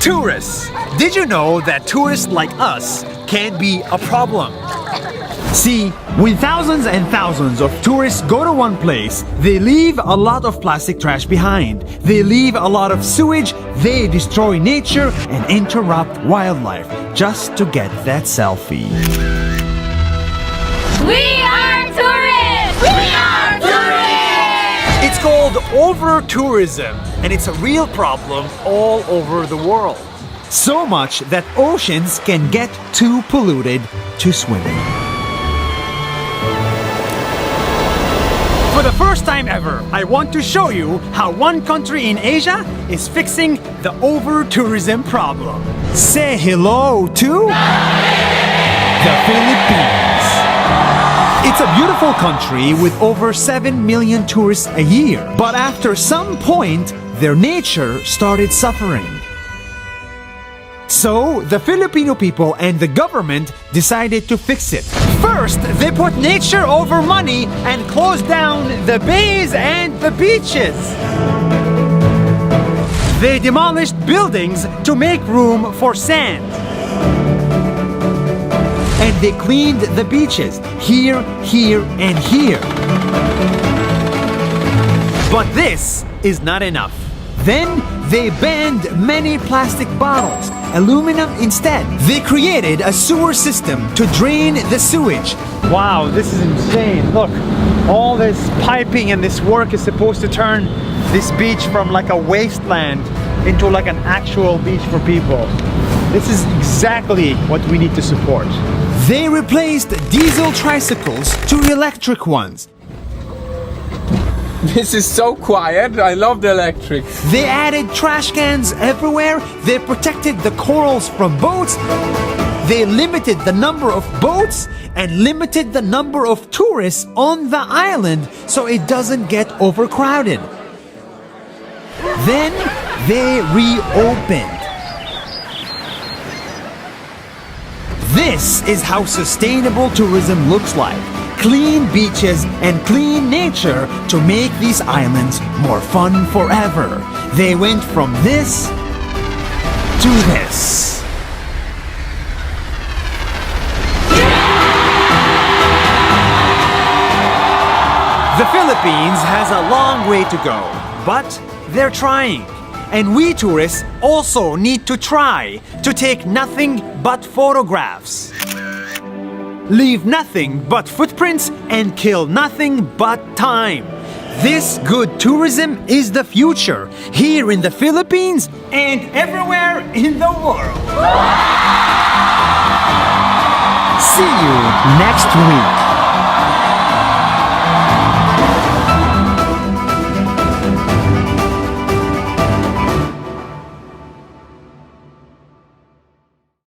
Tourists. Did you know that tourists like us can be a problem? See, when thousands and thousands of tourists go to one place, they leave a lot of plastic trash behind. They leave a lot of sewage, they destroy nature and interrupt wildlife just to get that selfie. We are tourists! We are tourists! It's called OverTourism, and it's a real problem all over the world. So much that oceans can get too polluted to swim in. For the first time ever, I want to show you how one country in Asia is fixing the over-tourism problem. Say hello to the Philippines. It's a beautiful country with over 7 million tourists a year. But after some point, their nature started suffering. So, the Filipino people and the government decided to fix it. First, they put nature over money and closed down the bays and the beaches. They demolished buildings to make room for sand. And they cleaned the beaches here, here, and here. But this is not enough. Then they banned many plastic bottles, aluminum instead. They created a sewer system to drain the sewage. Wow, this is insane. Look, all this piping and this work is supposed to turn this beach from like a wasteland into like an actual beach for people. This is exactly what we need to support. They replaced diesel tricycles to electric ones. This is so quiet. I love the electric. They added trash cans everywhere. They protected the corals from boats. They limited the number of boats and limited the number of tourists on the island so it doesn't get overcrowded. Then they reopened. This is how sustainable tourism looks like. Clean beaches and clean nature to make these islands more fun forever. They went from this to this. The Philippines has a long way to go, but they're trying. And we tourists also need to try to take nothing but photographs. Leave nothing but footprints and kill nothing but time. This good tourism is the future, here in the Philippines and everywhere in the world. See you next week.